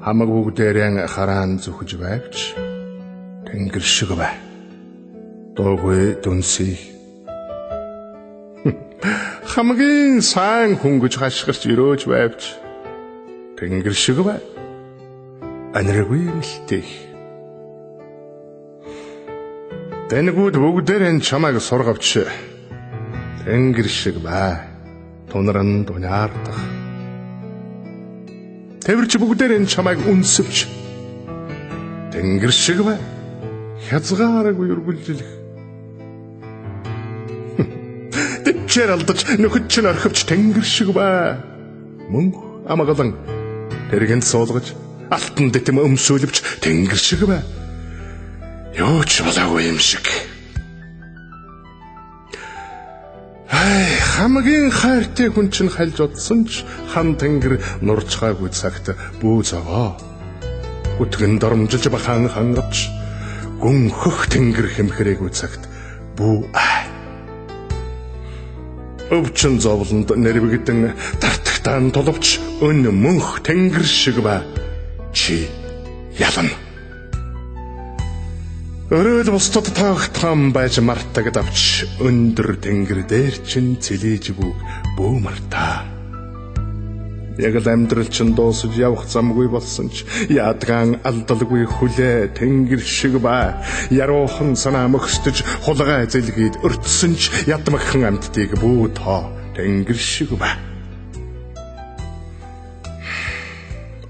Хамаг бүгдээрээ хараан зүхэж байвч тэнгэр шиг бай. Дуугүй дүнсий. Хамгийн сайн хөнгөж хашгирч өрөөж байвч тэнгэр шиг бай. Аниргүй мэлтэй. Тэнэгүүд бүгдээрээ чамайг сургавч тэнгэр шиг бай. Тунран дуняардах. Тэвэрч бүгдээрээ чамайг үнсвч тэнгэр шиг бай. Хязгааргүй үргэлжлэх. Тэвчээр алдаж нөхөд чинь орхивч тэнгэр шиг бай. Мөнх амгалан тэргэнд суулгаж алтан дэтэм өмсүүлвч тэнгэр шиг бай. Юу ч болоогүй юм шиг. Хамгийн хайртай хүн чинь хальж удсан ч хан тэнгэр нурчгаагүй цагт бүү заваа. Үтгэн дормжилж бахан хангавч гүн хөх тэнгэр хэмхрээгүй цагт бүү ай. Өвчин зовлонд нэрвэгдэн тартагтаан толовч өн мөнх тэнгэр шиг бай. Чи ялан. Өрөөл бусдад таахтхан байж мартаг давч өндөр тэнгэр дээр чин цэлээж бүү мартаа. Яг л амьдрал чин дуусаж явах замгүй болсон ч ядгаан алдалгүй хүлээ тэнгэр шиг бай. Яруухан санаа мөхсдөж хулгай зэлгээд өртсөн ч ядмагхан амьтдыг бүү тоо тэнгэр шиг бай.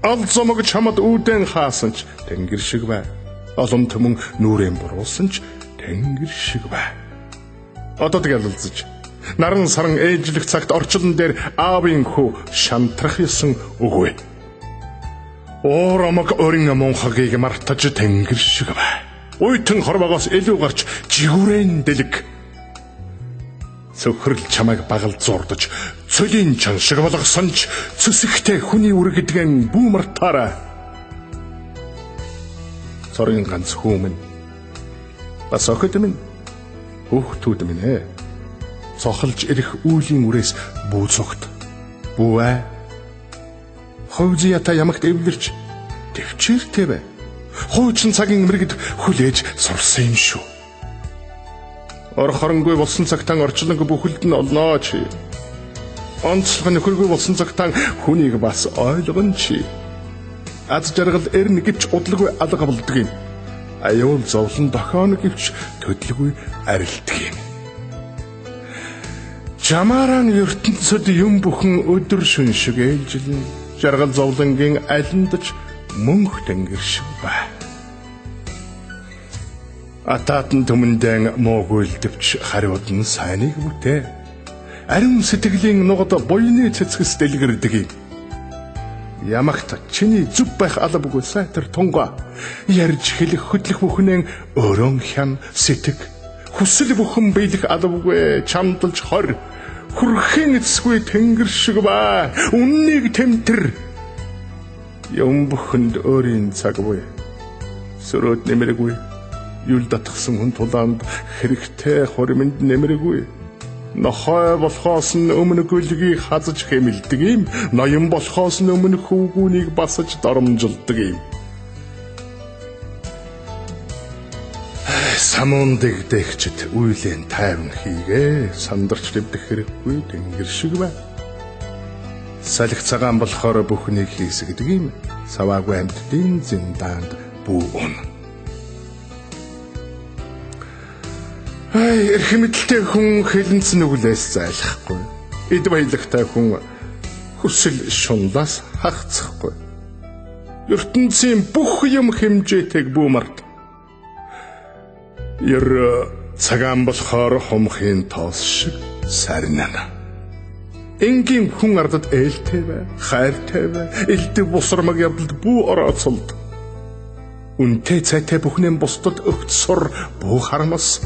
Ал зомог чамд үүдэн хаасан ч тэнгэр шиг бай. Олон төмөн нүрэн буруулсан ч тэнгэр шиг бай. Одоо тэгэлэлцэж наран саран ээжлэх цагт орчлон дээр аавын хүү шантрах ёсон үгүй. Оромог өрин монхагийг мартаж тэнгэр шиг бай. Уйтан хорвоогоос илүү гарч жигүүрэн дэлэг. Цөхрөл чамайг багал зурдаж цөлийн чан шиг болгосон ч цөсөгтэй хүний үргэдгэн бүү мартаарай. Сорын ганц хүмүн бас охид минь хүүхдүүд минь ээ. Цохолж ирэх үүлийн үрээс бүү цогт. Бүү аа. Ховзията ямагт эвлэрч төвчээртэй бай. Хуучин цагийн мэрэгд хүлээж сурсан юм шүү. Орхоронгүй болсон цагтаа орчлонг бүхэлд нь олноо чи. Онцлог нөхөргүй болсон цагтаа хүнийг бас ойлгон чи. Аз жаргал эрнэ гэвч удлгүй алга болдог юм. Аюул зовлон дохооно гэвч төдлгүй арилдаг юм. Жамааран ертөнцөд юм бүхэн өдөр шөн шиг ээлжилнэ. Жаргал зовлонгийн алиндж мөнх тэнгэр шиг бай. Атаатан төмөндэн моогүйлдэвч хариуд нь сайныг бүтээ. Ариун сэтгэлийн нугад буйны цэцгэс дэлгэрдэг юм. Ямагт чиний зүв байх албагүй сайтар тунгаа ярьж хэлэх хөдлөх бүхнэн өрөн хян сэтг хүсэл бүхэн биелэх албагүй чамдалж хор хүрхэн эцгүй тэнгэр шиг бай. Үннийг тэмтэр юм бүхэнд өөрийн цаг буй сөрөөд нэмэргүй юл татгсан хүн тулаанд хэрэгтэй хоримонд нэмэргүй. Нохой болохоос нь өмнө гүлгийг хазаж хэмэлдэг юм. Ноён болохоос нь өмнө хүүгүүнийг басаж доромжилдог юм. Самуун дэгдэгчд үйлэн тайван хийгээ. Сандарч дэвдэх хэрэггүй тэнгэр шиг бай. Салхи цагаан болохоор бүхнийг хийсгдэг юм. Саваагүй амьтдын зиндаанд бүү ун. Эрхэмэдэлтэй хүн хэлэнц нүглээс зайлахгүй. Эд баялагтай хүн хүсэл шунлаас хагацхгүй. ертөнцийн бүх юм хэмжээтэйг бүү март. Ер цагаан болохоор хомхын тоос шиг сарнана. Энгийн хүн ардад ээлтэй бай, хайртай бай, элдв бусрамаг явдалд бүү орооцолд. Үнтэй цайтай бүхнэн бусдад өгт сур бүү харамас.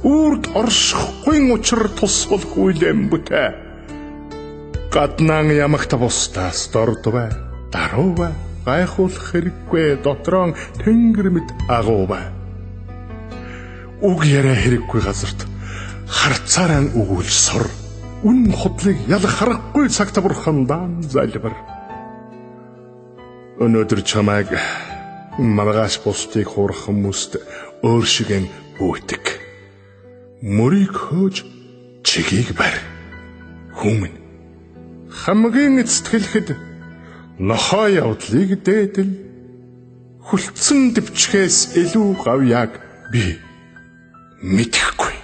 Үрд оршихгүй учир тус бол хүйлэм бүтэ. Гаднан ямагта бустаас дордвэ, дарувэ, гайхуулах хэрэггүй дотрон тэнгэр мэд агуувэ. Уг яриа хэрэггүй газарт харцаараа өгүүл сор. Үн хотлыг ялах харахгүй цагта бурхан даан залбар. Өнөөдөр чамайг маргааш бусдыг хуурах хүмүүст өөр шигээн бүүтэг. Мөрийг хөөж чигийг барь. Хүмүн хамгийн эцэтгэлэхэд нохоо явдлыг дээдэл хүлцэн дэвчгээс илүү гавьяаг би мэдэхгүй.